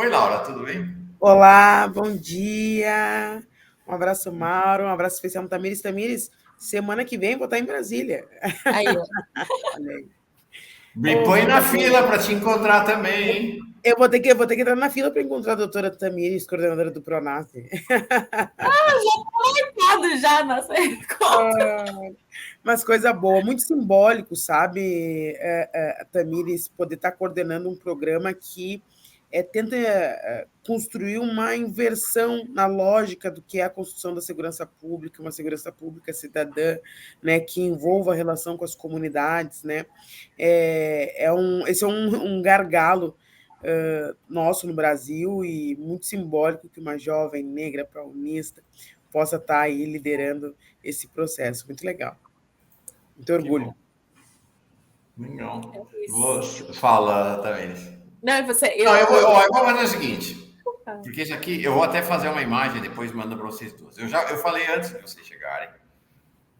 Oi, Laura, tudo bem? Olá, bom dia. Um abraço, Mauro. Um abraço especial no Tamires. Tamires, semana que vem vou estar em Brasília. Aí, ó. Olha aí. Me Ô, põe na Mauro, fila para te encontrar também, hein? eu vou ter que entrar na fila para encontrar a doutora Tamires, coordenadora do Pronac. Marcado já nossa encontro. Ah, mas coisa boa, muito simbólico, sabe, a Tamires poder estar coordenando um programa que tenta construir uma inversão na lógica do que é a construção da segurança pública, uma segurança pública cidadã, né, que envolva a relação com as comunidades, né? Esse é um gargalo nosso no Brasil e muito simbólico que uma jovem negra paulista possa estar aí liderando esse processo. Muito legal. Muito Que orgulho. bom. Legal. É isso. Você fala também. Não, e você, Não, eu, eu vou fazer o seguinte, porque isso aqui, eu vou até fazer uma imagem e depois mando para vocês duas. Eu falei antes de vocês chegarem.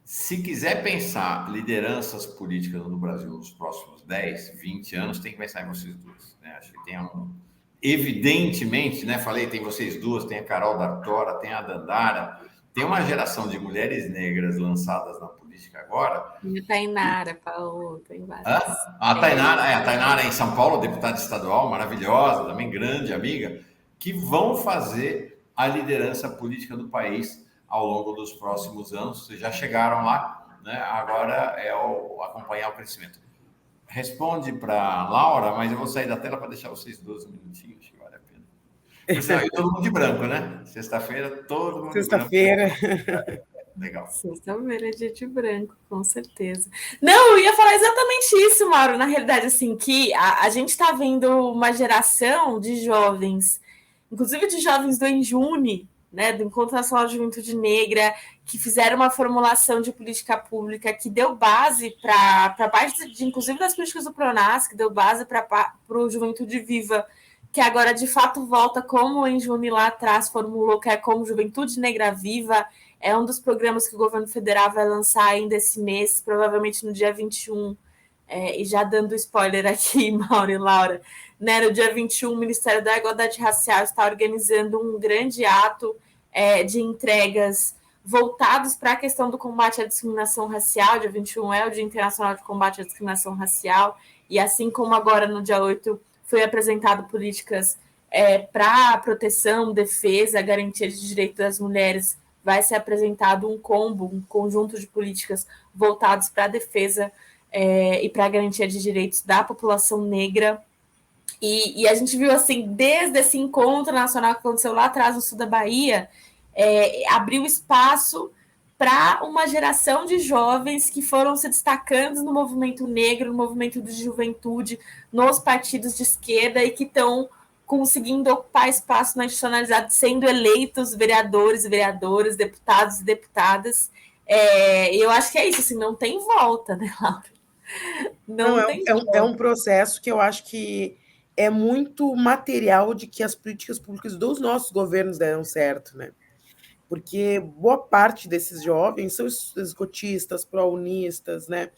Se quiser pensar lideranças políticas no Brasil nos próximos 10, 20 anos, tem que pensar em vocês duas. Né? Acho que tem evidentemente, né? Falei, tem vocês duas, tem a Carol D'Artora, tem a Dandara, tem uma geração de mulheres negras lançadas na política agora. e a Tainara, Paola, tem Hã? várias. A Tainara em São Paulo, deputada estadual, maravilhosa, também grande amiga, que vão fazer a liderança política do país ao longo dos próximos anos. Vocês já chegaram lá, né? Agora é acompanhar o crescimento. Responde para Laura, mas eu vou sair da tela para deixar vocês 12 minutinhos, que vale a pena. Pessoal, e todo mundo de branco, né? Sexta-feira, todo mundo de branco. Sexta-feira. Legal. Sexta-feira é dia de branco, com certeza. Não, eu ia falar exatamente isso, Mauro. Na realidade, assim, que a gente está vendo uma geração de jovens, inclusive de jovens do Enjune, né, do Encontro Nacional de Juventude Negra, que fizeram uma formulação de política pública que deu base para parte, inclusive das políticas do Pronas, que deu base para o Juventude Viva, que agora de fato volta como o Enjune lá atrás formulou, que é como Juventude Negra Viva. É um dos programas que o governo federal vai lançar ainda esse mês, provavelmente no dia 21. E já dando spoiler aqui, Mauro e Laura, né, no dia 21, o Ministério da Igualdade Racial está organizando um grande ato de entregas voltados para a questão do combate à discriminação racial. Dia 21 é o Dia Internacional de Combate à Discriminação Racial, e assim como agora no dia 8 foi apresentado políticas para proteção, defesa, garantia de direitos das mulheres, vai ser apresentado um conjunto de políticas voltados para a defesa e para a garantia de direitos da população negra. E a gente viu, assim, desde esse encontro nacional que aconteceu lá atrás no sul da Bahia, abriu espaço para uma geração de jovens que foram se destacando no movimento negro, no movimento de juventude, nos partidos de esquerda, e que estão conseguindo ocupar espaço na institucionalidade, sendo eleitos vereadores e vereadoras, deputados e deputadas. Eu acho que é isso, assim, não tem volta, né, Laura? Não tem volta. É um processo que eu acho que é muito material de que as políticas públicas dos nossos governos deram certo, né? Porque boa parte desses jovens são escotistas, pró-unistas, né?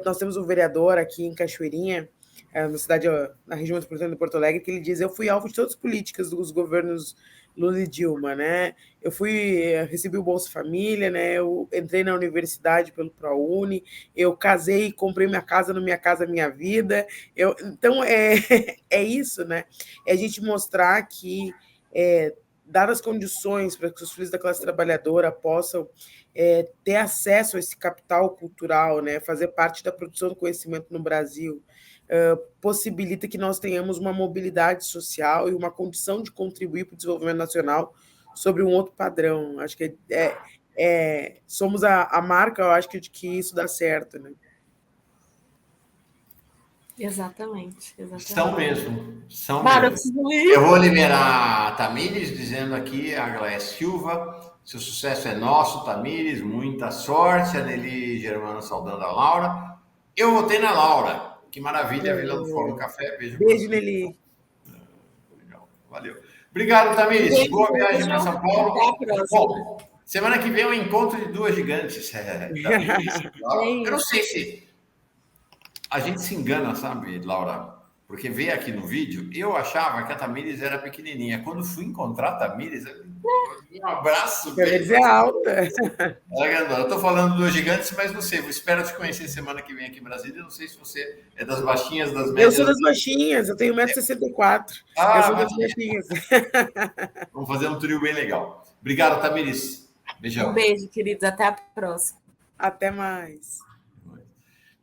Nós temos um vereador aqui em Cachoeirinha, na cidade, na região metropolitana de Porto Alegre, que ele diz: eu fui alvo de todas as políticas dos governos Lula e Dilma, né? Recebi o Bolsa Família, né? Eu entrei na universidade pelo ProUni, eu casei, comprei minha casa no Minha Casa Minha Vida. Então, é isso, né? É a gente mostrar que dadas as condições para que os filhos da classe trabalhadora possam ter acesso a esse capital cultural, né, fazer parte da produção do conhecimento no Brasil, possibilita que nós tenhamos uma mobilidade social e uma condição de contribuir para o desenvolvimento nacional sobre um outro padrão. Acho que somos a marca, eu acho que de que isso dá certo, né? Exatamente. São mesmo. Eu vou liberar a Tamires, dizendo aqui, a Aglaé Silva, seu sucesso é nosso, Tamires, muita sorte. A Nelly Germano saudando a Laura. Eu votei na Laura. Que maravilha, Vila do Fórum Café. Beijo, Nelly. Legal, valeu. Obrigado, Tamires. Boa viagem para São Paulo. Até a próxima. Bom, semana que vem é um encontro de duas gigantes. Tamires, Laura. Eu não sei se a gente se engana, sabe, Laura? Porque veio aqui no vídeo, eu achava que a Tamires era pequenininha. Quando fui encontrar a Tamires, um abraço. Tamires é alta. Eu estou falando dos gigantes, mas não sei. Eu espero te conhecer semana que vem aqui em Brasília. Não sei se você é das baixinhas, das médias. Eu sou das baixinhas, eu tenho 1,64 m. Eu sou das baixinhas. Vamos fazer um trio bem legal. Obrigado, Tamires. Beijão. Um beijo, queridos. Até a próxima. Até mais.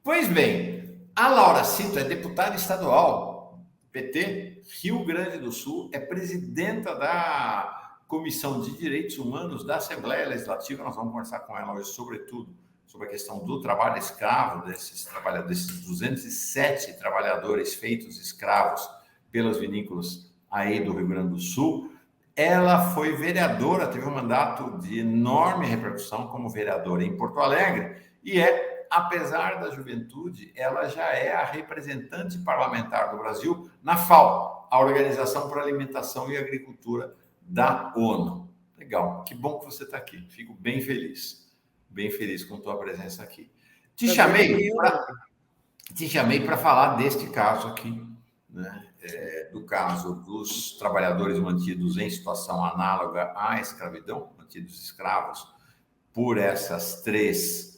Pois bem, a Laura Cinto é deputada estadual, PT, Rio Grande do Sul, é presidenta da Comissão de Direitos Humanos da Assembleia Legislativa. Nós vamos conversar com ela hoje, sobretudo, sobre a questão do trabalho escravo, desses 207 trabalhadores feitos escravos pelas vinícolas aí do Rio Grande do Sul. Ela foi vereadora, teve um mandato de enorme repercussão como vereadora em Porto Alegre e apesar da juventude, ela já é a representante parlamentar do Brasil na FAO, a Organização para a Alimentação e Agricultura da ONU. Legal, que bom que você está aqui, fico bem feliz com a tua presença aqui. Te chamei para falar deste caso aqui, né? Do caso dos trabalhadores mantidos em situação análoga à escravidão, mantidos escravos por essas três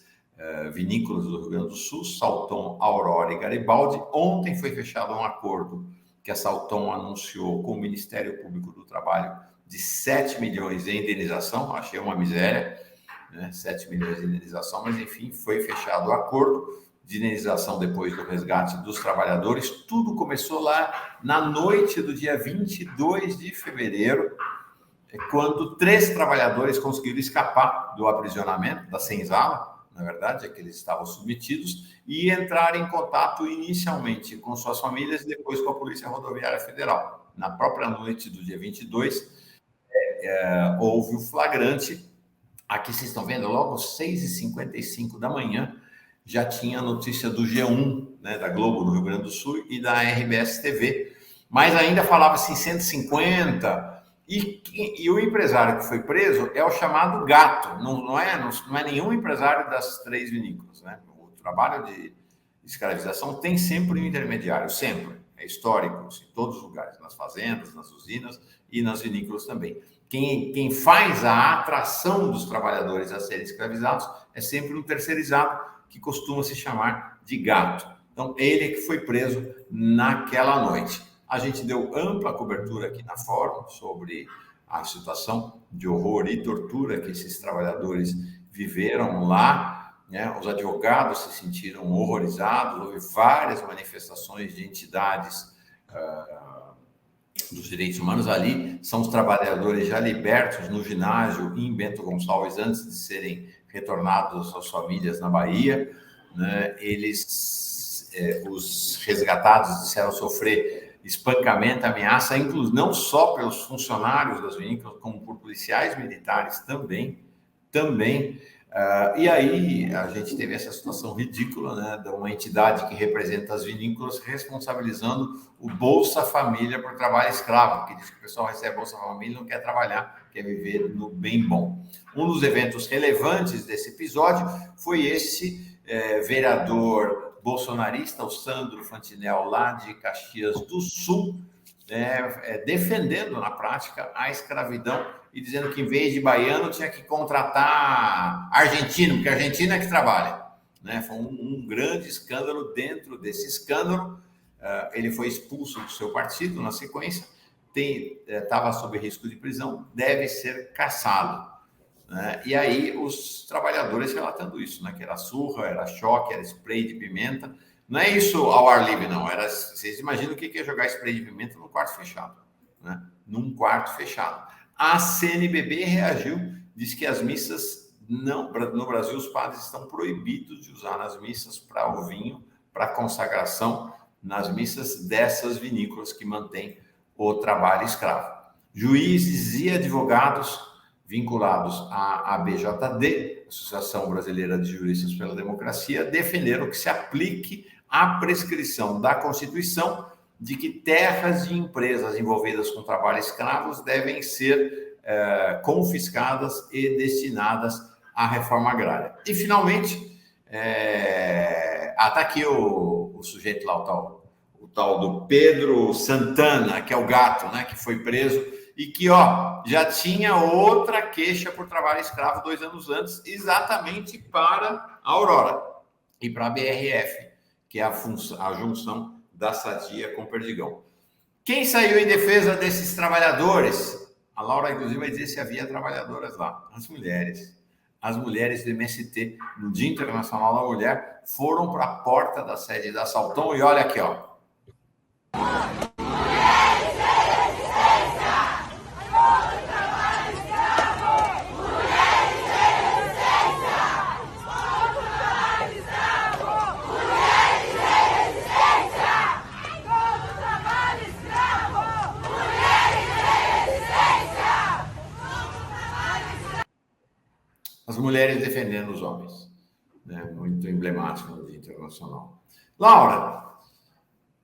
vinícolas do Rio Grande do Sul, Salton, Aurora e Garibaldi. Ontem foi fechado um acordo que a Salton anunciou com o Ministério Público do Trabalho de 7 milhões de indenização. Achei uma miséria, né? 7 milhões de indenização, mas enfim, foi fechado o acordo de indenização depois do resgate dos trabalhadores. Tudo começou lá na noite do dia 22 de fevereiro, quando 3 trabalhadores conseguiram escapar do aprisionamento, da senzala, na verdade, é que eles estavam submetidos, e entrar em contato inicialmente com suas famílias e depois com a Polícia Rodoviária Federal. Na própria noite do dia 22, houve o flagrante. Aqui vocês estão vendo, logo às 6h55 da manhã, já tinha a notícia do G1, né, da Globo no Rio Grande do Sul e da RBS TV, mas ainda falava-se em 150. E o empresário que foi preso é o chamado gato, não é nenhum empresário das 3 vinícolas, né? O trabalho de escravização tem sempre um intermediário, sempre, é histórico, em todos os lugares, nas fazendas, nas usinas e nas vinícolas também. Quem faz a atração dos trabalhadores a serem escravizados é sempre um terceirizado, que costuma se chamar de gato. Então, ele é que foi preso naquela noite. A gente deu ampla cobertura aqui na Fórum sobre a situação de horror e tortura que esses trabalhadores viveram lá, né? Os advogados se sentiram horrorizados, houve várias manifestações de entidades dos direitos humanos ali. São os trabalhadores já libertos no ginásio em Bento Gonçalves antes de serem retornados às suas famílias na Bahia, né? Os resgatados disseram sofrer espancamento, ameaça, inclusive não só pelos funcionários das vinícolas, como por policiais militares também. E aí a gente teve essa situação ridícula, né, de uma entidade que representa as vinícolas responsabilizando o Bolsa Família por trabalho escravo, que diz que o pessoal recebe Bolsa Família e não quer trabalhar, quer viver no bem bom. Um dos eventos relevantes desse episódio foi esse vereador bolsonarista, o Sandro Fantinel, lá de Caxias do Sul, defendendo na prática a escravidão e dizendo que em vez de baiano tinha que contratar argentino, porque argentino é que trabalha, né? Foi um grande escândalo. Dentro desse escândalo, ele foi expulso do seu partido na sequência, estava sob risco de prisão, deve ser cassado, né? E aí os trabalhadores relatando isso, né? Que era surra, era choque, era spray de pimenta. Não é isso ao ar livre, não. Vocês imaginam o que é jogar spray de pimenta num quarto fechado, né? Num quarto fechado. A CNBB reagiu, diz que as missas, no Brasil, os padres estão proibidos de usar nas missas para o vinho, para consagração, nas missas dessas vinícolas que mantêm o trabalho escravo. Juízes e advogados vinculados à ABJD, Associação Brasileira de Juristas pela Democracia, defenderam que se aplique a prescrição da Constituição de que terras de empresas envolvidas com trabalho escravos devem ser confiscadas e destinadas à reforma agrária. E, finalmente, está aqui o sujeito lá, o tal do Pedro Santana, que é o gato, né, que foi preso e que, ó, já tinha outra queixa por trabalho escravo 2 anos antes, exatamente para a Aurora e para a BRF, que é a junção da Sadia com Perdigão. Quem saiu em defesa desses trabalhadores? A Laura, inclusive, vai dizer se havia trabalhadoras lá. As mulheres. As mulheres do MST, no Dia Internacional da Mulher, foram para a porta da sede da Salton e olha aqui, ó. As mulheres defendendo os homens, né? Muito emblemático no Dia Internacional. Laura,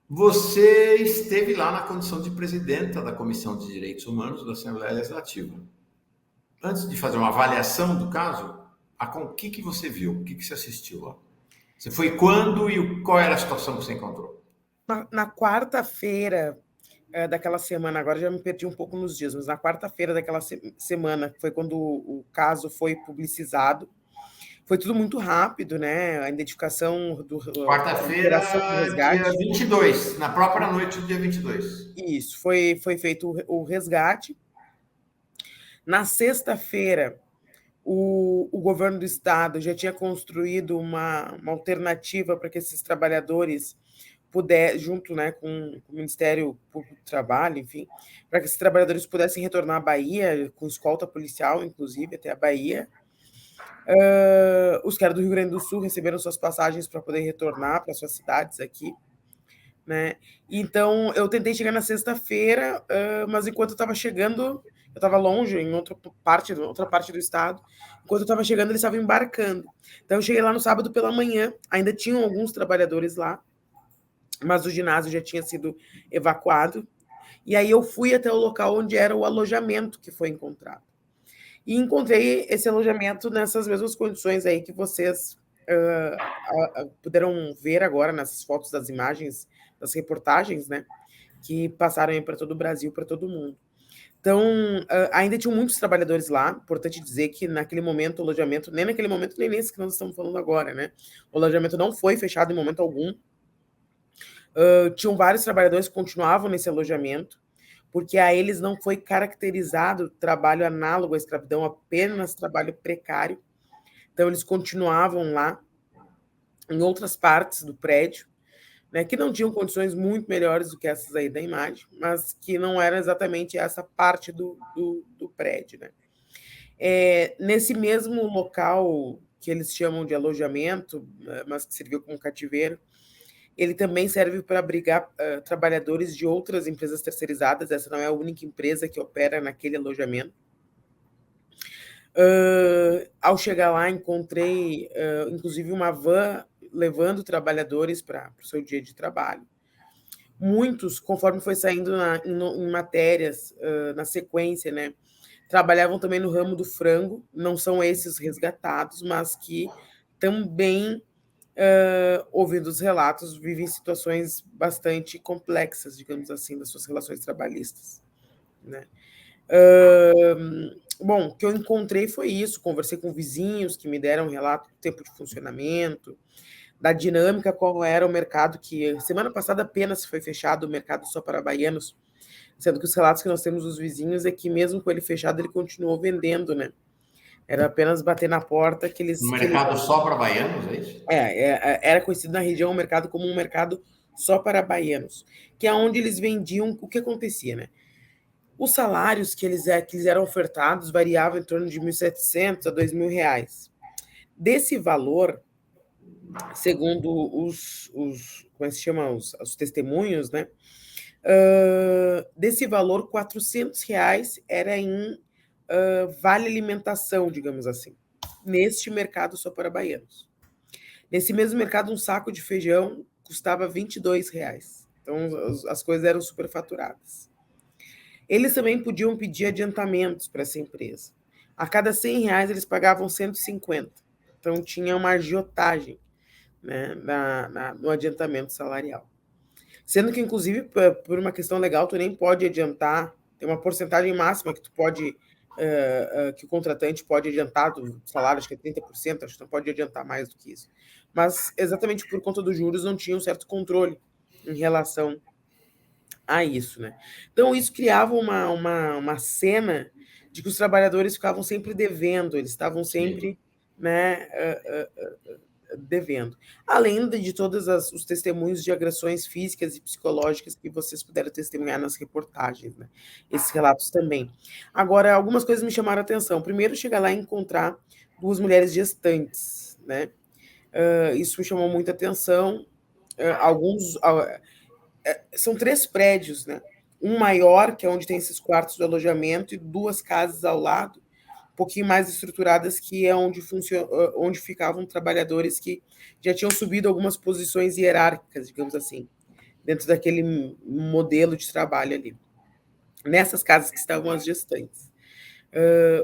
você esteve lá na condição de presidenta da Comissão de Direitos Humanos da Assembleia Legislativa. Antes de fazer uma avaliação do caso, o que você viu? O que você assistiu lá? Você foi quando e qual era a situação que você encontrou? Na quarta-feira daquela semana, agora já me perdi um pouco nos dias, mas na quarta-feira daquela semana, foi quando o caso foi publicizado, foi tudo muito rápido, né? A identificação do... Quarta-feira, dia 22, na própria noite do dia 22. Isso, foi feito o resgate. Na sexta-feira, o governo do estado já tinha construído uma alternativa para que esses trabalhadores junto, né, com o Ministério Público do Trabalho, enfim, para que esses trabalhadores pudessem retornar à Bahia, com escolta policial, inclusive, até a Bahia. Os caras do Rio Grande do Sul receberam suas passagens para poder retornar para suas cidades aqui, né? Então, eu tentei chegar na sexta-feira, mas enquanto eu estava chegando, eu estava longe, em outra parte do estado, enquanto eu estava chegando, eles estavam embarcando. Então, eu cheguei lá no sábado pela manhã, ainda tinham alguns trabalhadores lá, mas o ginásio já tinha sido evacuado, e aí eu fui até o local onde era o alojamento que foi encontrado. E encontrei esse alojamento nessas mesmas condições aí que vocês puderam ver agora nessas fotos das imagens, das reportagens, né, que passaram aí para todo o Brasil, para todo mundo. Então, ainda tinham muitos trabalhadores lá, importante dizer que naquele momento o alojamento, nem naquele momento, nem nesse que nós estamos falando agora, né, o alojamento não foi fechado em momento algum. Tinham vários trabalhadores que continuavam nesse alojamento, porque a eles não foi caracterizado trabalho análogo à escravidão, apenas trabalho precário. Então, eles continuavam lá, em outras partes do prédio, né, que não tinham condições muito melhores do que essas aí da imagem, mas que não era exatamente essa parte do prédio, né. Nesse mesmo local que eles chamam de alojamento, mas que serviu como cativeiro, ele também serve para abrigar trabalhadores de outras empresas terceirizadas. Essa não é a única empresa que opera naquele alojamento. Ao chegar lá, encontrei, inclusive, uma van levando trabalhadores para o seu dia de trabalho. Muitos, conforme foi saindo em matérias, na sequência, né, trabalhavam também no ramo do frango, não são esses resgatados, mas que também, ouvindo os relatos, vivem situações bastante complexas, digamos assim, das suas relações trabalhistas, né? Bom, o que eu encontrei foi isso, conversei com vizinhos que me deram um relato do tempo de funcionamento, da dinâmica, qual era o mercado, que semana passada apenas foi fechado o mercado só para baianos, sendo que os relatos que nós temos dos vizinhos é que mesmo com ele fechado, ele continuou vendendo, né? Era apenas bater na porta que eles... Um mercado só para baianos, é isso? Era conhecido na região o mercado como um mercado só para baianos, que é onde eles vendiam. O que acontecia, né? Os salários que eles eram ofertados variavam em torno de R$1.700 a R$2.000. Desse valor, segundo como se chama, os testemunhos, né? Desse valor, R$400 era em vale alimentação, digamos assim, neste mercado só para baianos. Nesse mesmo mercado, um saco de feijão custava R$22. Então, as coisas eram superfaturadas. Eles também podiam pedir adiantamentos para essa empresa. A cada R$100, eles pagavam 150. Então, tinha uma agiotagem, né, no adiantamento salarial. Sendo que, inclusive, por uma questão legal, tu nem pode adiantar, tem uma porcentagem máxima que tu pode, que o contratante pode adiantar do salário, acho que é 30%, acho que não pode adiantar mais do que isso. Mas, exatamente por conta dos juros, não tinha um certo controle em relação a isso, né? Então, isso criava uma cena de que os trabalhadores ficavam sempre devendo, eles estavam sempre, né, devendo. Além de todos os testemunhos de agressões físicas e psicológicas que vocês puderam testemunhar nas reportagens, né? Esses relatos também. Agora, algumas coisas me chamaram a atenção. Primeiro, chegar lá e encontrar 2 mulheres gestantes, né? Isso me chamou muita atenção. São 3 prédios, né? Um maior, que é onde tem esses quartos de alojamento, e 2 casas ao lado, um pouquinho mais estruturadas, que é onde ficavam trabalhadores que já tinham subido algumas posições hierárquicas, digamos assim, dentro daquele modelo de trabalho ali. Nessas casas que estavam as gestantes.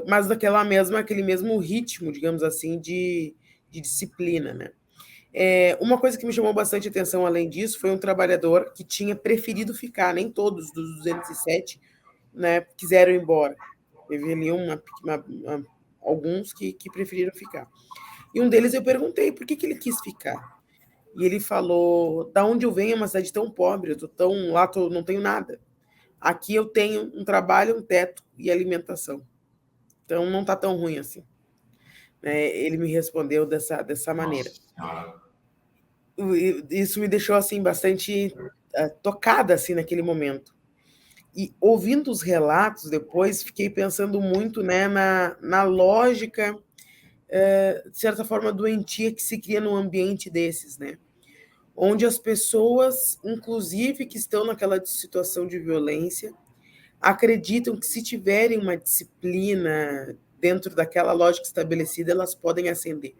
Mas aquele mesmo ritmo, digamos assim, de disciplina, né? Uma coisa que me chamou bastante atenção, além disso, foi um trabalhador que tinha preferido ficar. Nem todos dos 207, né, quiseram ir embora. Teve ali alguns que preferiram ficar. E um deles eu perguntei por que ele quis ficar. E ele falou: da onde eu venho é uma cidade tão pobre, eu não tenho nada. Aqui eu tenho um trabalho, um teto e alimentação. Então não está tão ruim assim. Ele me respondeu dessa maneira. Isso me deixou assim bastante tocada assim naquele momento. E ouvindo os relatos depois, fiquei pensando muito, né, na lógica, de certa forma, doentia que se cria num ambiente desses, né? Onde as pessoas, inclusive que estão naquela situação de violência, acreditam que se tiverem uma disciplina dentro daquela lógica estabelecida, elas podem ascender.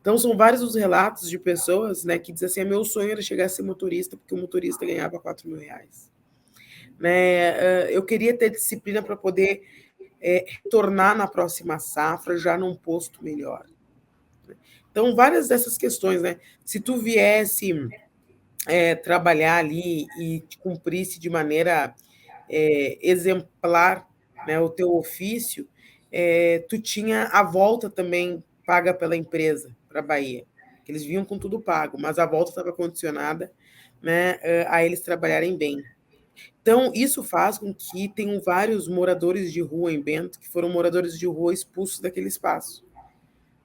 Então, são vários os relatos de pessoas, né, que dizem assim: meu sonho era chegar a ser motorista, porque o motorista ganhava R$4.000. Né? Eu queria ter disciplina para poder retornar na próxima safra já num posto melhor. Então, várias dessas questões, né? Se tu viesse trabalhar ali e cumprisse de maneira exemplar, né, o teu ofício, tu tinha a volta também paga pela empresa para a Bahia. Eles vinham com tudo pago, mas a volta estava condicionada, né, a eles trabalharem bem. Então, isso faz com que tenham vários moradores de rua em Bento, que foram moradores de rua expulsos daquele espaço,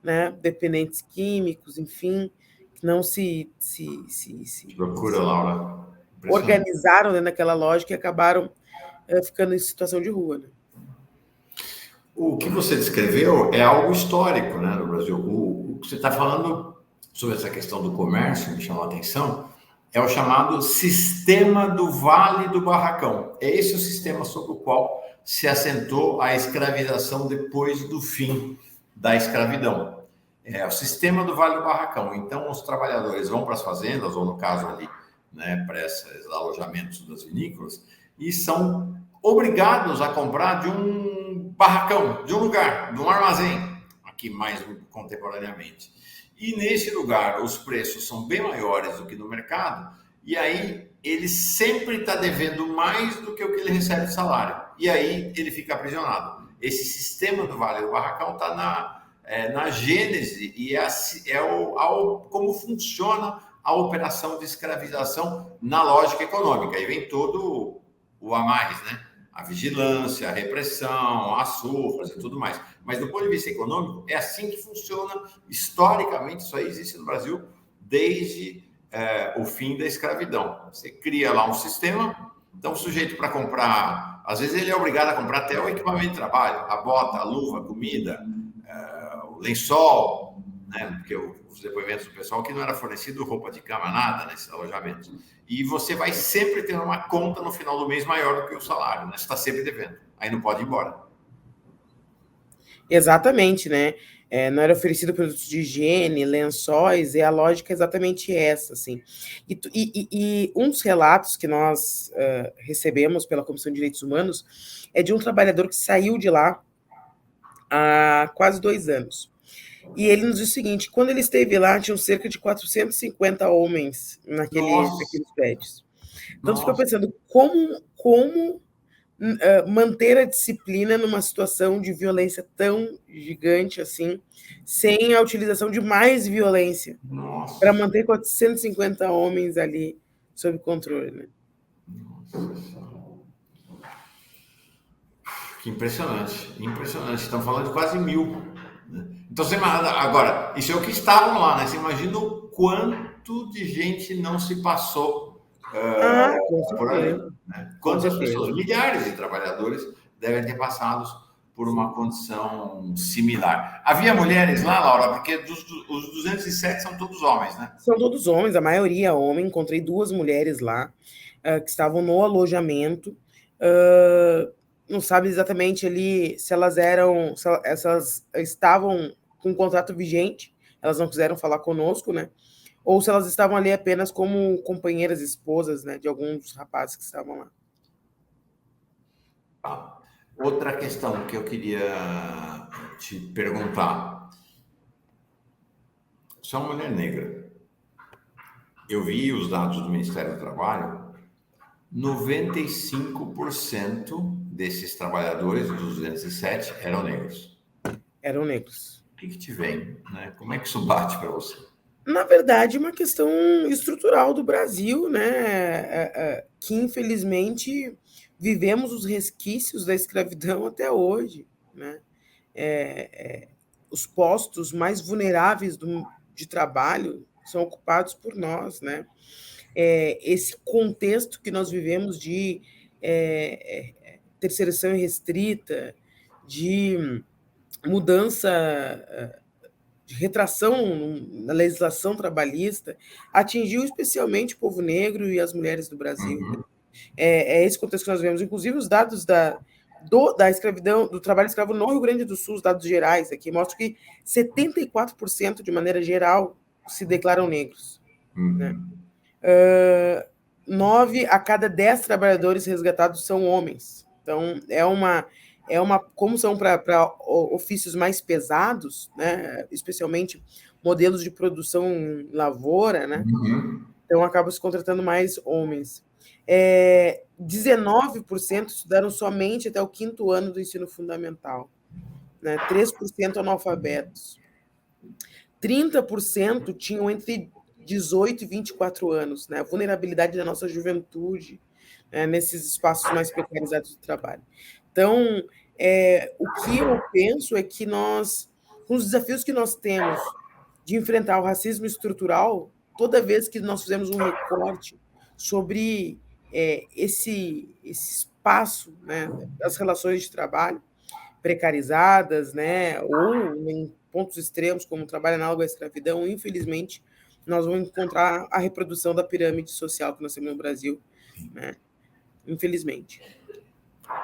né? Dependentes químicos, enfim, que não se loucura, Laura. Organizaram dentro daquela lógica e acabaram ficando em situação de rua. Né? O que você descreveu é algo histórico, né, no Brasil. O que você está falando sobre essa questão do comércio me chamou a atenção. É o chamado sistema do Vale do Barracão. É esse o sistema sobre o qual se assentou a escravização depois do fim da escravidão. É o sistema do Vale do Barracão. Então, os trabalhadores vão para as fazendas, ou no caso ali, né, para esses alojamentos das vinícolas, e são obrigados a comprar de um barracão, de um lugar, de um armazém, aqui mais contemporaneamente. E nesse lugar, os preços são bem maiores do que no mercado, e aí ele sempre está devendo mais do que o que ele recebe de salário. E aí ele fica aprisionado. Esse sistema do Vale do Barracão está na gênese e como funciona a operação de escravização na lógica econômica. Aí vem todo o a mais, né? A vigilância, a repressão, as surras e tudo mais. Mas do ponto de vista econômico, é assim que funciona historicamente. Isso aí existe no Brasil desde o fim da escravidão. Você cria lá um sistema, então o sujeito para comprar, às vezes ele é obrigado a comprar até o equipamento de trabalho, a bota, a luva, a comida, o lençol, né? Porque os depoimentos do pessoal que não era fornecido roupa de cama, nada nesses alojamentos. E você vai sempre ter uma conta no final do mês maior do que o salário, né? Você está sempre devendo. Aí não pode ir embora. Exatamente, né? Não era oferecido produtos de higiene, lençóis, e a lógica é exatamente essa, assim. E um dos relatos que nós recebemos pela Comissão de Direitos Humanos é de um trabalhador que saiu de lá há quase 2 anos. E ele nos diz o seguinte: quando ele esteve lá, tinham cerca de 450 homens naqueles prédios. Então, tu fica Nossa. pensando como manter a disciplina numa situação de violência tão gigante assim, sem a utilização de mais violência, para Nossa. manter 450 homens ali sob controle, né? Que impressionante, impressionante. Estamos falando de quase 1.000. Né? Então, você imagina, agora, isso é o que estavam lá, né? Você imagina o quanto de gente não se passou Com por ali. certeza, Né? com Quantas pessoas, certeza. milhares de trabalhadores, devem ter passado por uma condição similar. Havia mulheres lá, Laura, porque os 207 são todos homens, né? São todos homens, a maioria homem. Encontrei 2 mulheres lá, que estavam no alojamento. Não sabe exatamente ali se elas estavam com um contrato vigente, elas não quiseram falar conosco, né? Ou se elas estavam ali apenas como companheiras, esposas, né, de alguns dos rapazes que estavam lá. Tá. Outra questão que eu queria te perguntar. Você é uma mulher negra. Eu vi os dados do Ministério do Trabalho. 95% desses trabalhadores, dos 207, eram negros. Eram negros. O que te vem? Né? Como é que isso bate para você? Na verdade, uma questão estrutural do Brasil, né? Que infelizmente vivemos os resquícios da escravidão até hoje, né? Os postos mais vulneráveis de trabalho são ocupados por nós, né? Esse contexto que nós vivemos de terceirização irrestrita, de mudança, de retração na legislação trabalhista, atingiu especialmente o povo negro e as mulheres do Brasil. Uhum. É esse contexto que nós vemos. Inclusive, os dados da escravidão, do trabalho escravo no Rio Grande do Sul, os dados gerais aqui, mostram que 74%, de maneira geral, se declaram negros. Uhum. Né? 9 a cada 10 trabalhadores resgatados são homens. Então, como são para ofícios mais pesados, né, especialmente modelos de produção em lavoura, né, Uhum. então acaba se contratando mais homens. 19% estudaram somente até o 5º ano do ensino fundamental, né, 3% analfabetos. 30% tinham entre 18 e 24 anos, né? A vulnerabilidade da nossa juventude, né, nesses espaços mais precarizados do trabalho. Então, o que eu penso é que nós, com os desafios que nós temos de enfrentar o racismo estrutural, toda vez que nós fizemos um recorte sobre esse espaço, né, das relações de trabalho precarizadas, né, ou em pontos extremos, como o trabalho análogo à escravidão, infelizmente, nós vamos encontrar a reprodução da pirâmide social que nós temos no Brasil, né? Infelizmente.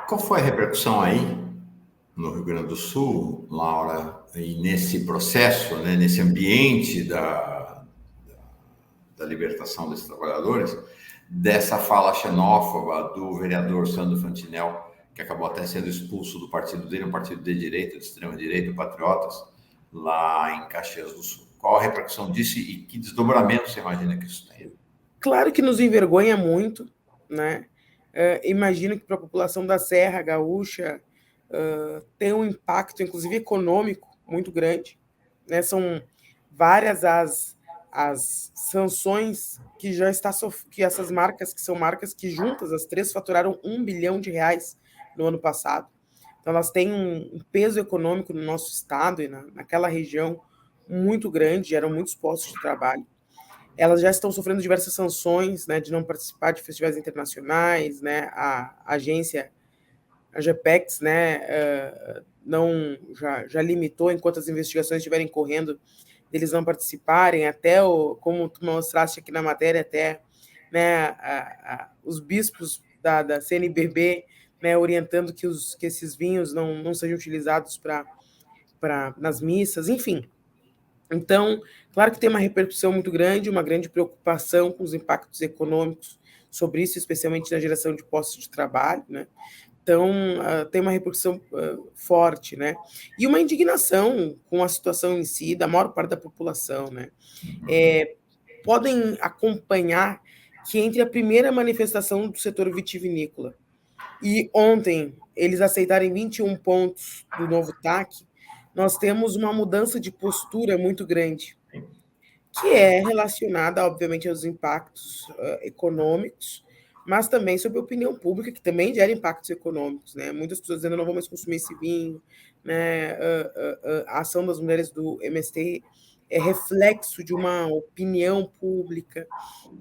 Qual foi a repercussão aí, no Rio Grande do Sul, Laura, e nesse processo, né, nesse ambiente da libertação desses trabalhadores, dessa fala xenófoba do vereador Sandro Fantinel, que acabou até sendo expulso do partido dele, um partido de direita, de extrema-direita, Patriotas, lá em Caxias do Sul? Qual a repercussão disso e que desdobramento você imagina que isso tem? Claro que nos envergonha muito, né? Imagino que para a população da Serra Gaúcha tem um impacto, inclusive econômico, muito grande, né? São várias as sanções que já está que essas marcas, que são marcas que juntas, as 3, faturaram R$1 bilhão no ano passado. Então, elas têm um peso econômico no nosso estado e naquela região muito grande, geram muitos postos de trabalho. Elas já estão sofrendo diversas sanções, né, de não participar de festivais internacionais, né, a agência, a GPEX, né, já limitou, enquanto as investigações estiverem correndo, eles não participarem, até, como tu mostraste aqui na matéria, até, né, os bispos da CNBB, né, orientando que esses vinhos não sejam utilizados nas missas, enfim. Então, claro que tem uma repercussão muito grande, uma grande preocupação com os impactos econômicos sobre isso, especialmente na geração de postos de trabalho, né? Então, tem uma repercussão forte, né? E uma indignação com a situação em si, da maior parte da população, né? Podem acompanhar que entre a primeira manifestação do setor vitivinícola e ontem eles aceitarem 21 pontos do novo TAC, nós temos uma mudança de postura muito grande, que é relacionada, obviamente, aos impactos econômicos, mas também sobre a opinião pública, que também gera impactos econômicos, né? Muitas pessoas dizendo não vou mais consumir esse vinho, né? A ação das mulheres do MST é reflexo de uma opinião pública,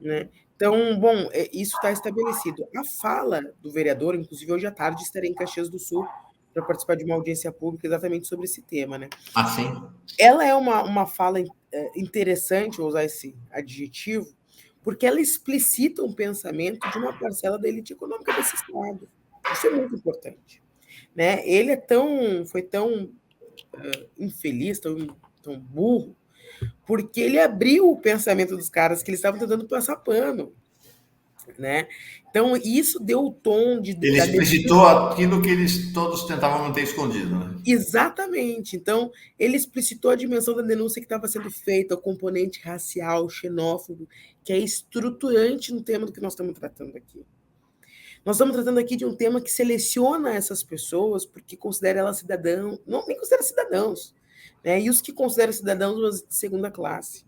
né? Então, bom, isso está estabelecido. A fala do vereador, inclusive hoje à tarde estarei em Caxias do Sul para participar de uma audiência pública exatamente sobre esse tema, né? Ah, sim? Ela é uma fala interessante, vou usar esse adjetivo, porque ela explicita um pensamento de uma parcela da elite econômica desse Estado. Isso é muito importante, né? Ele foi tão infeliz, tão burro, porque ele abriu o pensamento dos caras que eles estavam tentando passar pano, né? Então, isso deu o tom de... Ele explicitou aquilo que eles todos tentavam manter escondido, né? Exatamente. Então, ele explicitou a dimensão da denúncia que estava sendo feita, o componente racial, xenófobo, que é estruturante no tema do que nós estamos tratando aqui. Nós estamos tratando aqui de um tema que seleciona essas pessoas porque considera elas cidadãos, não nem considera cidadãos, né? E os que consideram cidadãos de segunda classe.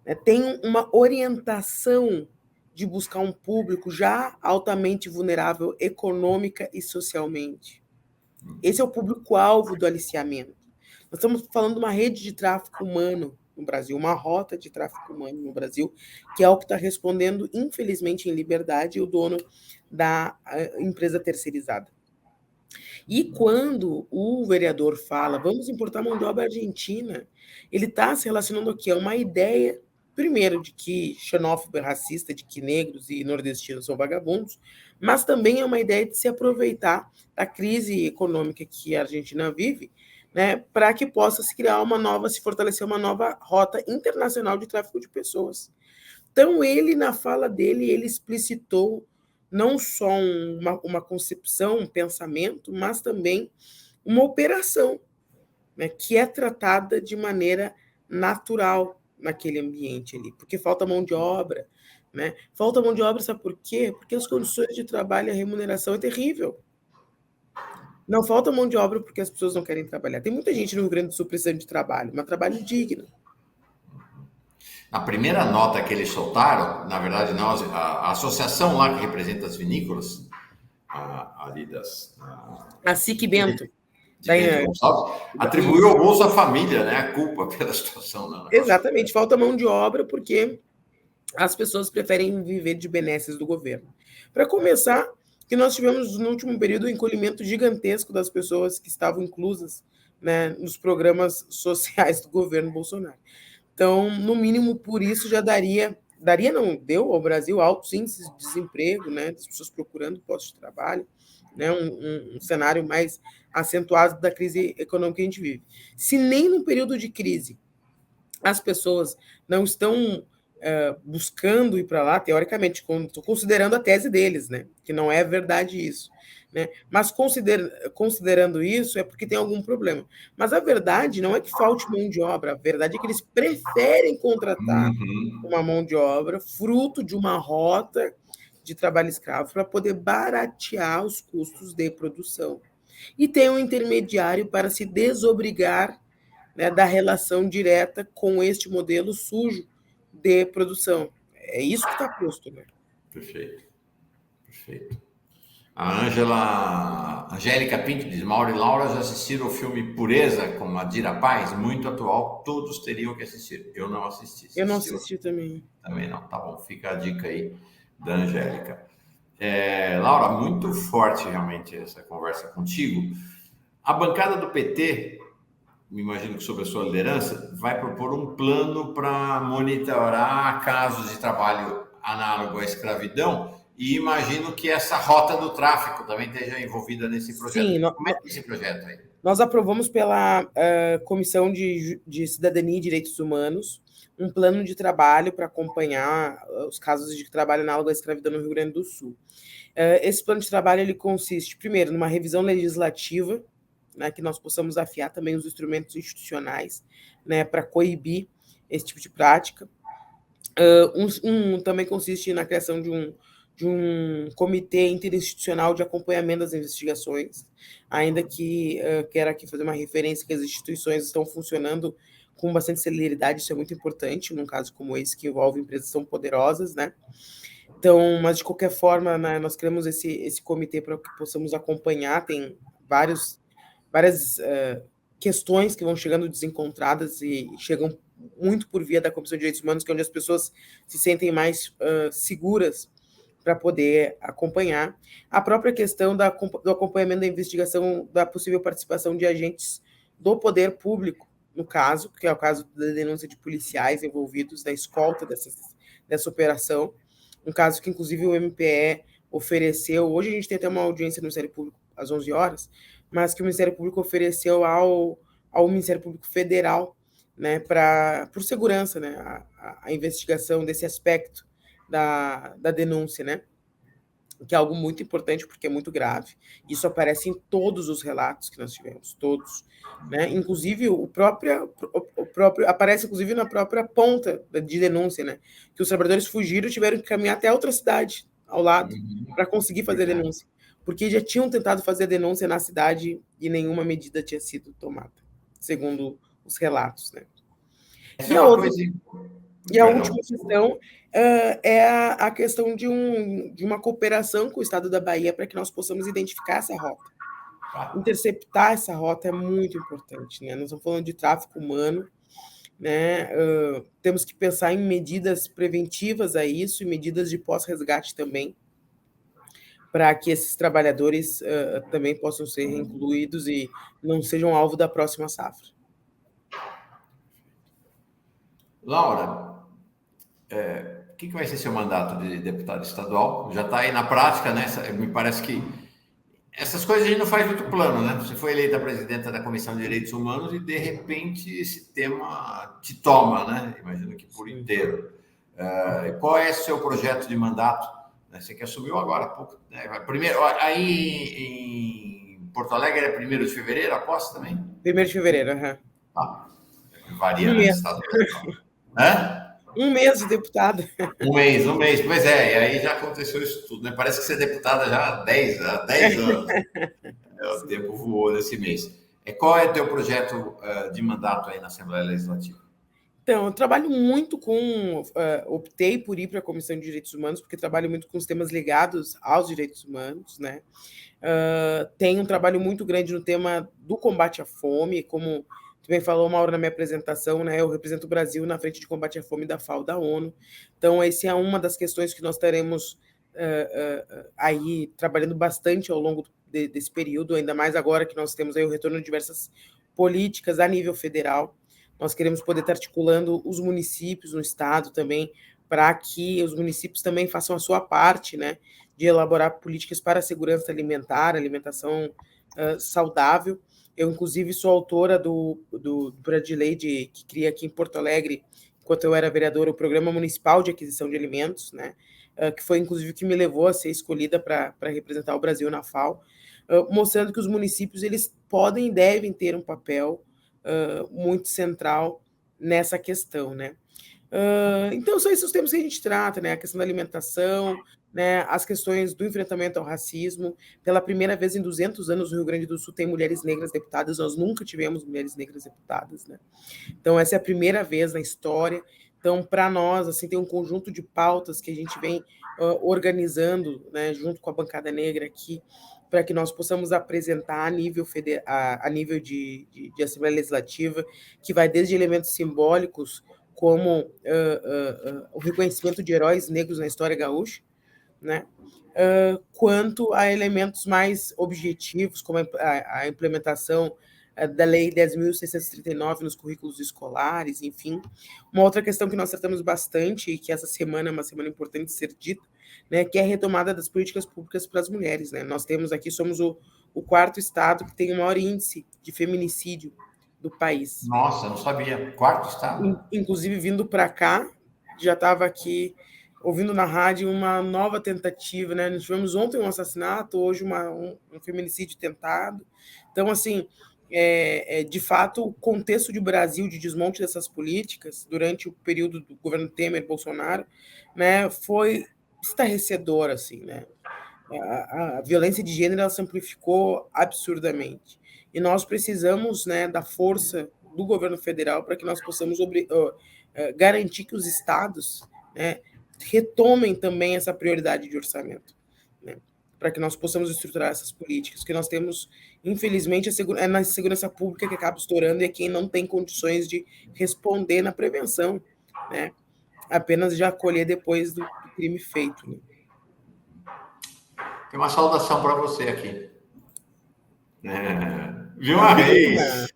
Né? Tem uma orientação de buscar um público já altamente vulnerável econômica e socialmente. Esse é o público-alvo do aliciamento. Nós estamos falando de uma rede de tráfico humano no Brasil, uma rota de tráfico humano no Brasil, que é o que está respondendo, infelizmente, em liberdade, o dono da empresa terceirizada. E quando o vereador fala, vamos importar mão de obra argentina, ele está se relacionando aqui a uma ideia, primeiro, de que xenófobo é racista, de que negros e nordestinos são vagabundos, mas também é uma ideia de se aproveitar da crise econômica que a Argentina vive, né, para que possa se fortalecer uma nova rota internacional de tráfico de pessoas. Então, ele, na fala dele, ele explicitou não só uma concepção, um pensamento, mas também uma operação, né, que é tratada de maneira natural naquele ambiente ali, porque falta mão de obra, né? Falta mão de obra, sabe por quê? Porque as condições de trabalho e a remuneração é terrível. Não falta mão de obra porque as pessoas não querem trabalhar. Tem muita gente no Rio Grande do Sul precisando de trabalho, mas trabalho digno. A primeira nota que eles soltaram, na verdade, a associação lá que representa as vinícolas, ali a SIC Bento, atribuiu ao Bolsa Família, né, a culpa pela situação. Né? Exatamente, falta mão de obra porque as pessoas preferem viver de benesses do governo. Para começar, que nós tivemos no último período um encolhimento gigantesco das pessoas que estavam inclusas, né, nos programas sociais do governo Bolsonaro. Então, no mínimo, por isso já deu ao Brasil altos índices de desemprego, né, das pessoas procurando postos de trabalho, né, um cenário mais acentuado da crise econômica que a gente vive. Se nem no período de crise as pessoas não estão buscando ir para lá, teoricamente, estou considerando a tese deles, né, que não é verdade isso, né, mas considerando isso é porque tem algum problema. Mas a verdade não é que falte mão de obra, a verdade é que eles preferem contratar uma mão de obra fruto de uma rota de trabalho escravo para poder baratear os custos de produção. E tem um intermediário para se desobrigar, né, da relação direta com este modelo sujo de produção. É isso que está posto, né? Perfeito. A Angélica Pinto diz: Mauro e Laura já assistiram o filme Pureza com a Dira Paz, muito atual, todos teriam que assistir. Eu não assisti. Eu não assisti também. Também não, tá bom, fica a dica aí da Angélica. Laura, muito forte realmente essa conversa contigo. A bancada do PT, me imagino que sob a sua liderança, vai propor um plano para monitorar casos de trabalho análogo à escravidão, e imagino que essa rota do tráfico também esteja envolvida nesse projeto. Sim, como é que é esse projeto aí? Nós aprovamos pela Comissão de Cidadania e Direitos Humanos um plano de trabalho para acompanhar os casos de trabalho análogo à escravidão no Rio Grande do Sul. Esse plano de trabalho ele consiste, primeiro, numa revisão legislativa, né, que nós possamos afiar também os instrumentos institucionais, né, para coibir esse tipo de prática. Também consiste na criação de um comitê interinstitucional de acompanhamento das investigações, ainda que quero aqui fazer uma referência que as instituições estão funcionando com bastante celeridade, isso é muito importante, num caso como esse, que envolve empresas tão poderosas, né? Então, mas de qualquer forma, né, nós criamos esse comitê para que possamos acompanhar, tem várias questões que vão chegando desencontradas e chegam muito por via da Comissão de Direitos Humanos, que é onde as pessoas se sentem mais seguras para poder acompanhar. A própria questão do acompanhamento da investigação da possível participação de agentes do poder público, no caso, que é o caso da denúncia de policiais envolvidos na escolta dessa operação, um caso que, inclusive, o MPE ofereceu. Hoje a gente tem até uma audiência no Ministério Público às 11 horas, mas que o Ministério Público ofereceu ao Ministério Público Federal, né, por segurança, né, a investigação desse aspecto da denúncia, né, que é algo muito importante porque é muito grave. Isso aparece em todos os relatos que nós tivemos, todos, né? Inclusive o próprio aparece inclusive na própria ponta de denúncia, né? Que os trabalhadores fugiram e tiveram que caminhar até outra cidade ao lado para conseguir fazer a denúncia, porque já tinham tentado fazer a denúncia na cidade e nenhuma medida tinha sido tomada, segundo os relatos, né? E a última questão é a questão de uma cooperação com o Estado da Bahia para que nós possamos identificar essa rota. Interceptar essa rota é muito importante, né? Nós estamos falando de tráfico humano, né? Temos que pensar em medidas preventivas a isso e medidas de pós-resgate também, para que esses trabalhadores também possam ser incluídos e não sejam alvo da próxima safra. Laura, o que vai ser seu mandato de deputado estadual? Já está aí na prática, né? Me parece que essas coisas a gente não faz muito plano, né? Você foi eleita presidenta da Comissão de Direitos Humanos e, de repente, esse tema te toma, né? Imagino que por inteiro. Qual é o seu projeto de mandato? Você que assumiu agora há pouco, né? Primeiro, aí em Porto Alegre é 1º de fevereiro, a posse também? 1º de fevereiro, aham. Varia no estado. Um mês de deputada. Um mês. Pois é, e aí já aconteceu isso tudo, né? Parece que você é deputada já há 10 anos. O tempo voou nesse mês. Qual é o teu projeto de mandato aí na Assembleia Legislativa? Então, eu trabalho muito optei por ir para a Comissão de Direitos Humanos, porque trabalho muito com os temas ligados aos direitos humanos, né? Tenho um trabalho muito grande no tema do combate à fome, como também falou Mauro na minha apresentação, né? Eu represento o Brasil na frente de combate à fome da FAO da ONU. Então, essa é uma das questões que nós teremos aí trabalhando bastante ao longo desse período, ainda mais agora que nós temos aí o retorno de diversas políticas a nível federal. Nós queremos poder estar articulando os municípios no estado também, para que os municípios também façam a sua parte, né? De elaborar políticas para a segurança alimentar, alimentação saudável. Eu, inclusive, sou autora do projeto de lei que cria aqui em Porto Alegre, enquanto eu era vereadora, o Programa Municipal de Aquisição de Alimentos, né? Que foi, inclusive, o que me levou a ser escolhida para representar o Brasil na FAO, mostrando que os municípios eles podem e devem ter um papel muito central nessa questão, né? Então, são esses os temas que a gente trata, né? A questão da alimentação, né? As questões do enfrentamento ao racismo. Pela primeira vez em 200 anos, o Rio Grande do Sul tem mulheres negras deputadas. Nós nunca tivemos mulheres negras deputadas, né? Então, essa é a primeira vez na história. Então, para nós, assim, tem um conjunto de pautas que a gente vem organizando, né, junto com a bancada negra aqui, para que nós possamos apresentar a nível de Assembleia Legislativa, que vai desde elementos simbólicos, como o reconhecimento de heróis negros na história gaúcha, né? Quanto a elementos mais objetivos, como a implementação da Lei 10.639 nos currículos escolares, enfim. Uma outra questão que nós tratamos bastante, e que essa semana é uma semana importante de ser dita, né, que é a retomada das políticas públicas para as mulheres, né? Nós temos aqui, somos o 4º estado que tem o maior índice de feminicídio do país. Nossa, não sabia. 4º estado? Inclusive, vindo para cá, já estava aqui ouvindo na rádio uma nova tentativa, né? Nós tivemos ontem um assassinato, hoje um feminicídio tentado. Então, assim, de fato, o contexto de Brasil de desmonte dessas políticas durante o período do governo Temer, Bolsonaro, né, foi estarrecedor, assim, né? A violência de gênero ela se amplificou absurdamente. E nós precisamos, né, da força do governo federal para que nós possamos garantir que os estados, né, retomem também essa prioridade de orçamento, né, para que nós possamos estruturar essas políticas, que nós temos, infelizmente, é na segurança pública que acaba estourando e é quem não tem condições de responder na prevenção, né, apenas de acolher depois do crime feito, né. Tem uma saudação para você aqui. Vilma Reis.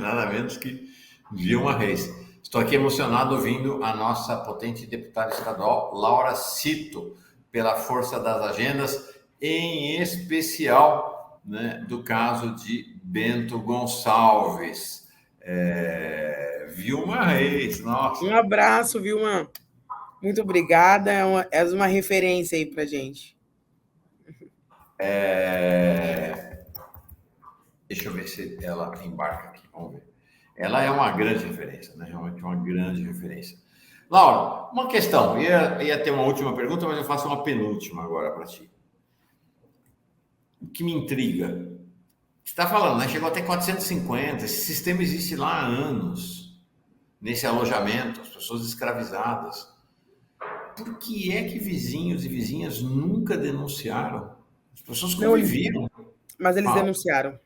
Nada menos que Vilma Reis. Estou aqui emocionado ouvindo a nossa potente deputada estadual, Laura Cito, pela força das agendas, em especial, né, do caso de Bento Gonçalves. Vilma Reis, nossa. Um abraço, Vilma. Muito obrigada. És uma referência aí para gente. Deixa eu ver se ela embarca aqui. Vamos ver. Ela é uma grande referência, né? Realmente uma grande referência. Laura, uma questão. Ia ter uma última pergunta, mas eu faço uma penúltima agora para ti. O que me intriga. Você está falando, né? Chegou até 450. Esse sistema existe lá há anos. Nesse alojamento, as pessoas escravizadas. Por que é que vizinhos e vizinhas nunca denunciaram? As pessoas conviviam. Mas eles denunciaram.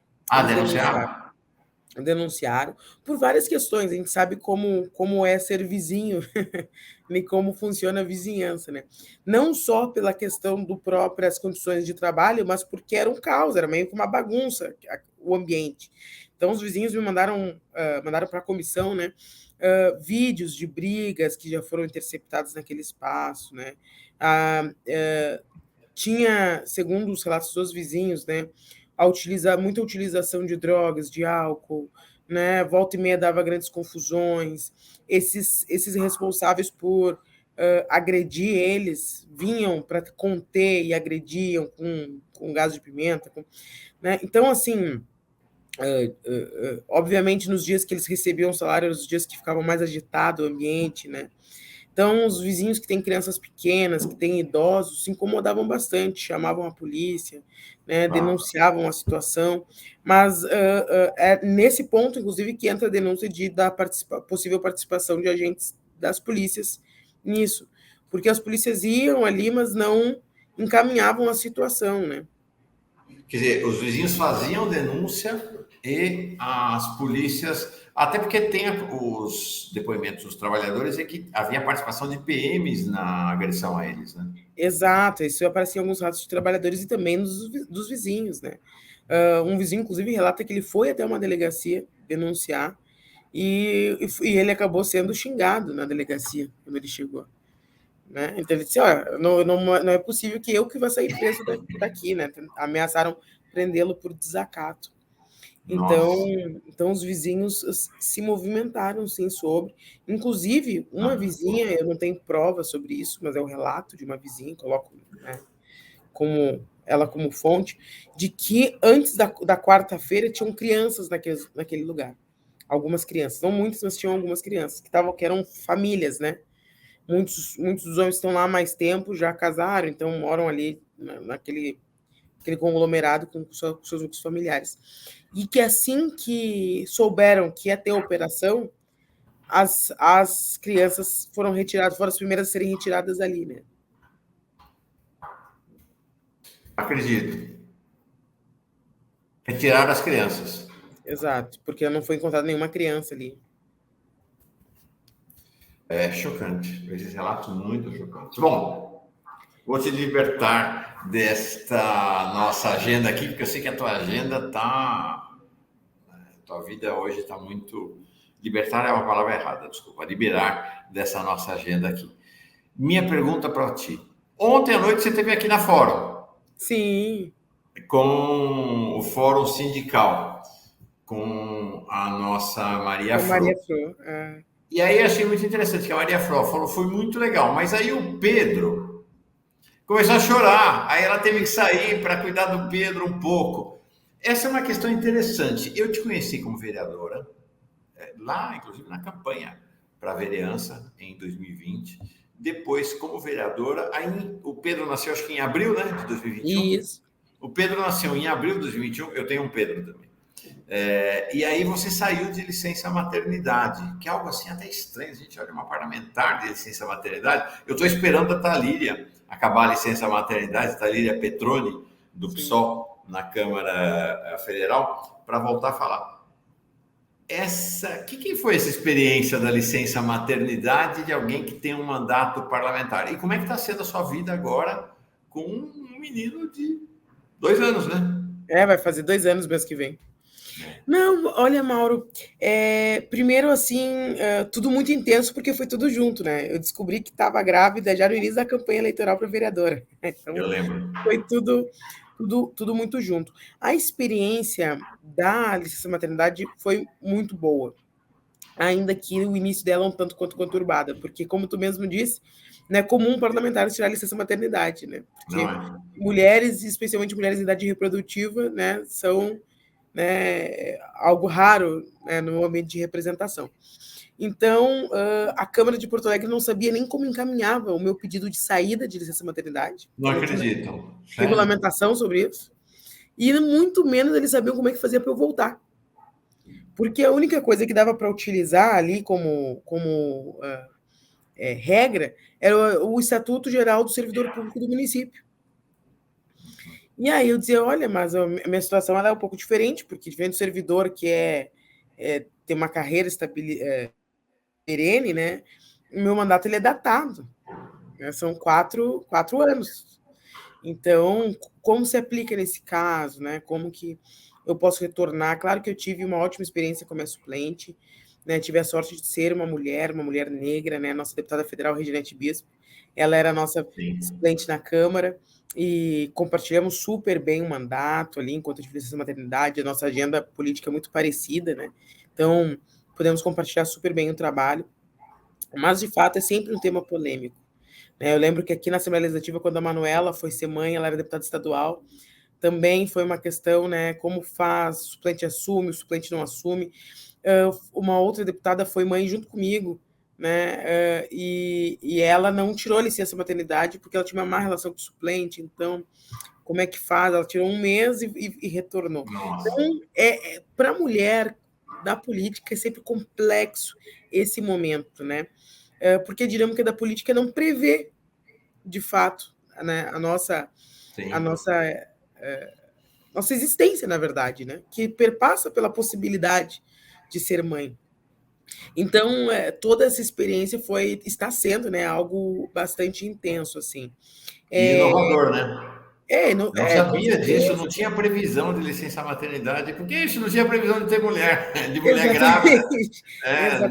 Denunciaram por várias questões. A gente sabe como é ser vizinho e como funciona a vizinhança, né? Não só pela questão do próprias condições de trabalho, mas porque era um caos, era meio que uma bagunça o ambiente. Então, os vizinhos me mandaram para a comissão, né, vídeos de brigas que já foram interceptados naquele espaço, né? Tinha, segundo os relatos dos vizinhos, né, muita utilização de drogas, de álcool, né? Volta e meia dava grandes confusões. Esses responsáveis por agredir eles vinham para conter e agrediam com gás de pimenta, né? Então, assim, obviamente, nos dias que eles recebiam salário, os dias que ficava mais agitado o ambiente, né? Então, os vizinhos que têm crianças pequenas, que têm idosos, se incomodavam bastante, chamavam a polícia, né, denunciavam a situação, mas é nesse ponto, inclusive, que entra a denúncia da possível participação de agentes das polícias nisso, porque as polícias iam ali, mas não encaminhavam a situação, né? Quer dizer, os vizinhos faziam denúncia e as polícias, até porque tem os depoimentos dos trabalhadores e que havia participação de PMs na agressão a eles, né? Exato, isso aparecia em alguns relatos de trabalhadores e também dos vizinhos, né? Um vizinho, inclusive, relata que ele foi até uma delegacia denunciar e ele acabou sendo xingado na delegacia quando ele chegou, né? Então ele disse, não é possível que eu que vá sair preso daqui, né? Ameaçaram prendê-lo por desacato. Então os vizinhos se movimentaram, sim, sobre. Inclusive, uma vizinha, eu não tenho prova sobre isso, mas é o relato de uma vizinha, coloco, né, como fonte, de que antes da quarta-feira tinham crianças naquele lugar. Algumas crianças, não muitas, mas tinham algumas crianças, que eram famílias, né? Muitos dos homens estão lá há mais tempo, já casaram, então moram ali naquele conglomerado com seus núcleos familiares. E que assim que souberam que ia ter a operação, as crianças foram retiradas, foram as primeiras a serem retiradas ali, né? Acredito. Retiraram as crianças. Exato, porque não foi encontrada nenhuma criança ali. É chocante. Esses relatos muito chocantes. Bom, vou te libertar desta nossa agenda aqui, porque eu sei que a tua agenda tua vida hoje está muito... Libertar é uma palavra errada, desculpa. Liberar dessa nossa agenda aqui. Minha pergunta para ti. Ontem à noite você esteve aqui na Fórum. Sim. Com o Fórum Sindical, com a nossa Maria Fro. E aí achei muito interessante que a Maria Fro falou, foi muito legal, mas aí o Pedro começou a chorar, aí ela teve que sair para cuidar do Pedro um pouco. Essa é uma questão interessante. Eu te conheci como vereadora, lá, inclusive, na campanha para a vereança, em 2020. Depois, como vereadora, aí o Pedro nasceu, acho que em abril, né, de 2021. Isso. O Pedro nasceu em abril de 2021, eu tenho um Pedro também. E aí você saiu de licença maternidade, que é algo assim até estranho. A gente olha uma parlamentar de licença maternidade. Eu estou esperando a Thalíria acabar a licença maternidade, Thalíria Petroni, do PSOL, na Câmara Federal, para voltar a falar. Que foi essa experiência da licença maternidade de alguém que tem um mandato parlamentar? E como é que está sendo a sua vida agora com um menino de 2 anos, né? Vai fazer 2 anos mês que vem. Não, olha, Mauro, primeiro, assim, tudo muito intenso, porque foi tudo junto, né? Eu descobri que estava grávida já no início da campanha eleitoral para vereadora. Então, eu lembro. Foi tudo muito junto. A experiência da licença maternidade foi muito boa, ainda que o início dela é um tanto quanto conturbada, porque, como tu mesmo disse, não é comum parlamentares tirar licença maternidade, né? Porque mulheres, especialmente mulheres em idade reprodutiva, né, são, né, algo raro, né, no ambiente de representação. Então, a Câmara de Porto Alegre não sabia nem como encaminhava o meu pedido de saída de licença maternidade. Não acredito. Regulamentação sobre isso. E muito menos eles sabiam como é que fazia para eu voltar. Porque a única coisa que dava para utilizar ali como regra era o Estatuto Geral do Servidor Público do município. E aí eu dizia, olha, mas a minha situação ela é um pouco diferente, porque vem do servidor que tem uma carreira perene, né? O meu mandato ele é datado, né? São 4 anos. Então, como se aplica nesse caso, né? Como que eu posso retornar? Claro que eu tive uma ótima experiência como suplente, né? Tive a sorte de ser uma mulher negra, né? Nossa deputada federal, Reginete Bispo, ela era a nossa suplente na Câmara, e compartilhamos super bem o mandato ali, enquanto eu tive licença maternidade, a nossa agenda política é muito parecida, né? Então, podemos compartilhar super bem o trabalho, mas, de fato, é sempre um tema polêmico. Eu lembro que aqui na Assembleia Legislativa, quando a Manuela foi ser mãe, ela era deputada estadual, também foi uma questão, né, como faz, o suplente assume, o suplente não assume. Uma outra deputada foi mãe junto comigo, né, e ela não tirou a licença maternidade porque ela tinha uma má relação com o suplente, então, como é que faz? Ela tirou 1 mês e retornou. Nossa. Então, para a mulher da política é sempre complexo esse momento, né? Porque a dinâmica da política não prevê, de fato, né, a nossa existência, na verdade, né? Que perpassa pela possibilidade de ser mãe. Então, toda essa experiência está sendo, né, algo bastante intenso, assim. E inovador, né? Não sabia disso, não tinha previsão de licença maternidade, porque isso não tinha previsão de ter mulher grávida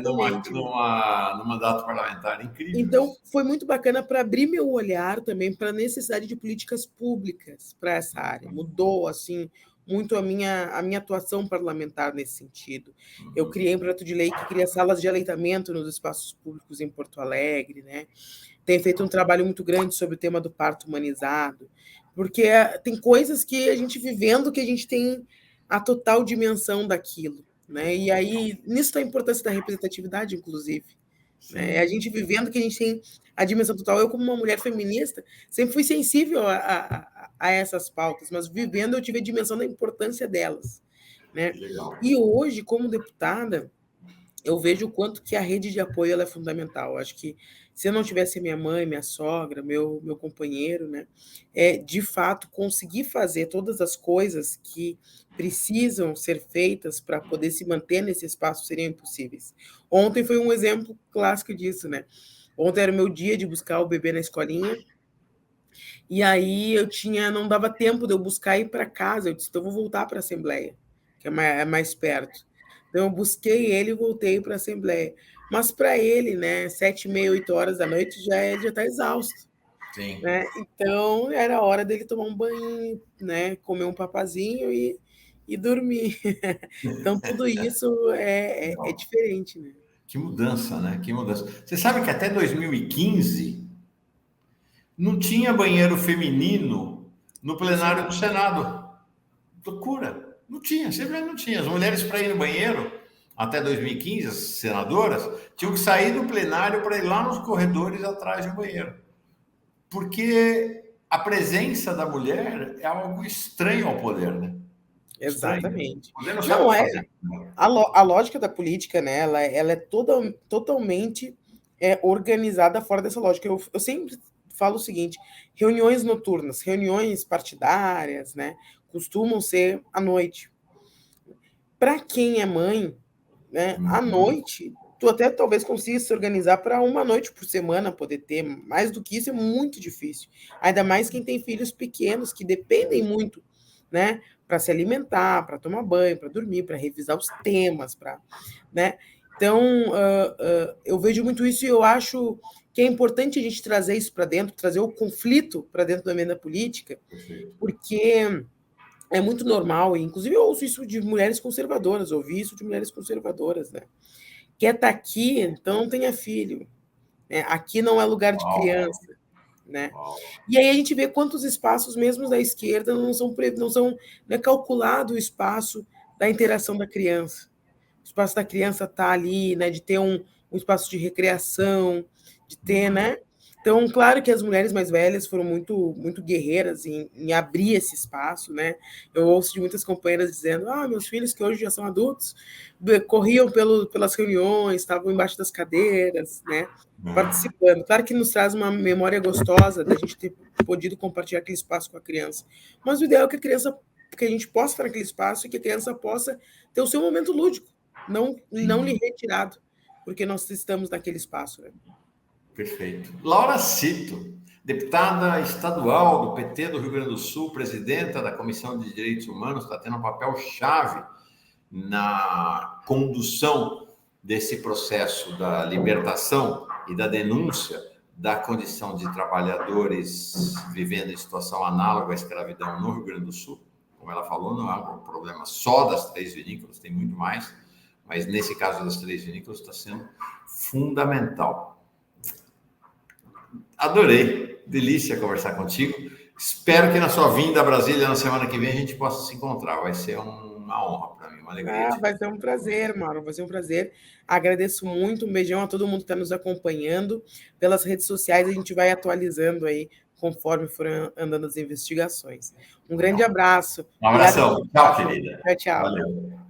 no mandato parlamentar. Incrível. Então, foi muito bacana para abrir meu olhar também para a necessidade de políticas públicas para essa área. Mudou, assim, muito a minha atuação parlamentar nesse sentido. Eu criei um projeto de lei que cria salas de aleitamento nos espaços públicos em Porto Alegre, né? Tenho feito um trabalho muito grande sobre o tema do parto humanizado, porque tem coisas que a gente vivendo que a gente tem a total dimensão daquilo, né? E aí, nisso está a importância da representatividade, inclusive. Né? A gente vivendo que a gente tem a dimensão total. Eu, como uma mulher feminista, sempre fui sensível a essas pautas, mas vivendo eu tive a dimensão da importância delas. Né? E hoje, como deputada, eu vejo o quanto que a rede de apoio ela é fundamental. Acho que se eu não tivesse minha mãe, minha sogra, meu companheiro, né, de fato, conseguir fazer todas as coisas que precisam ser feitas para poder se manter nesse espaço seriam impossíveis. Ontem foi um exemplo clássico disso, né? Ontem era o meu dia de buscar o bebê na escolinha, e aí não dava tempo de eu buscar e ir para casa. Eu disse, então eu vou voltar para a Assembleia, que é mais perto. Então, eu busquei ele e voltei para a Assembleia. Mas para ele, né, 7h30, 8h da noite, ele já está exausto. Sim. Né? Então, era hora dele tomar um banho, né, comer um papazinho e dormir. Então, tudo isso é diferente. Né? Que mudança, né? Que mudança. Você sabe que até 2015 não tinha banheiro feminino no plenário do Senado. Loucura. Não tinha, simplesmente não tinha. As mulheres, para ir no banheiro, até 2015, as senadoras, tinham que sair do plenário para ir lá nos corredores atrás do banheiro. Porque a presença da mulher é algo estranho ao poder, né? Exatamente. O poder não sabe o Não, que fazer. a lógica da política, né, ela é totalmente organizada fora dessa lógica. Eu sempre falo o seguinte: reuniões noturnas, reuniões partidárias, né, costumam ser à noite. Para quem é mãe, né, à noite, tu até talvez consiga se organizar para uma noite por semana poder ter. Mais do que isso é muito difícil. Ainda mais quem tem filhos pequenos que dependem muito, né, para se alimentar, para tomar banho, para dormir, para revisar os temas, para, né? Então, eu vejo muito isso e eu acho que é importante a gente trazer isso para dentro, trazer o conflito para dentro da emenda política, porque é muito normal, e inclusive eu ouço isso de mulheres conservadoras, ouvi isso de mulheres conservadoras, né? Quer estar aqui, então não tenha filho. Né? Aqui não é lugar de criança. Né? E aí a gente vê quantos espaços, mesmo da esquerda, não é calculado o espaço da interação da criança. O espaço da criança está ali, né, de ter um espaço de recreação, de ter, né? Então, claro que as mulheres mais velhas foram muito guerreiras em abrir esse espaço, né? Eu ouço de muitas companheiras dizendo: meus filhos que hoje já são adultos corriam pelas reuniões, estavam embaixo das cadeiras, né? Participando. Claro que nos traz uma memória gostosa da gente ter podido compartilhar aquele espaço com a criança. Mas o ideal é que a gente possa estar naquele espaço e que a criança possa ter o seu momento lúdico, não lhe retirado, porque nós estamos naquele espaço, né? Perfeito. Laura Cito, deputada estadual do PT do Rio Grande do Sul, presidenta da Comissão de Direitos Humanos, está tendo um papel chave na condução desse processo da libertação e da denúncia da condição de trabalhadores vivendo em situação análoga à escravidão no Rio Grande do Sul. Como ela falou, não é um problema só das 3 vinícolas, tem muito mais, mas nesse caso das 3 vinícolas está sendo fundamental. Adorei, delícia conversar contigo. Espero que na sua vinda a Brasília na semana que vem a gente possa se encontrar. Vai ser uma honra para mim, uma alegria. Vai ser um prazer, Mauro, vai ser um prazer. Agradeço muito, um beijão a todo mundo que está nos acompanhando. Pelas redes sociais a gente vai atualizando aí conforme forem andando as investigações. Um grande abraço. Um abração. Tchau, querida. Tchau. Valeu.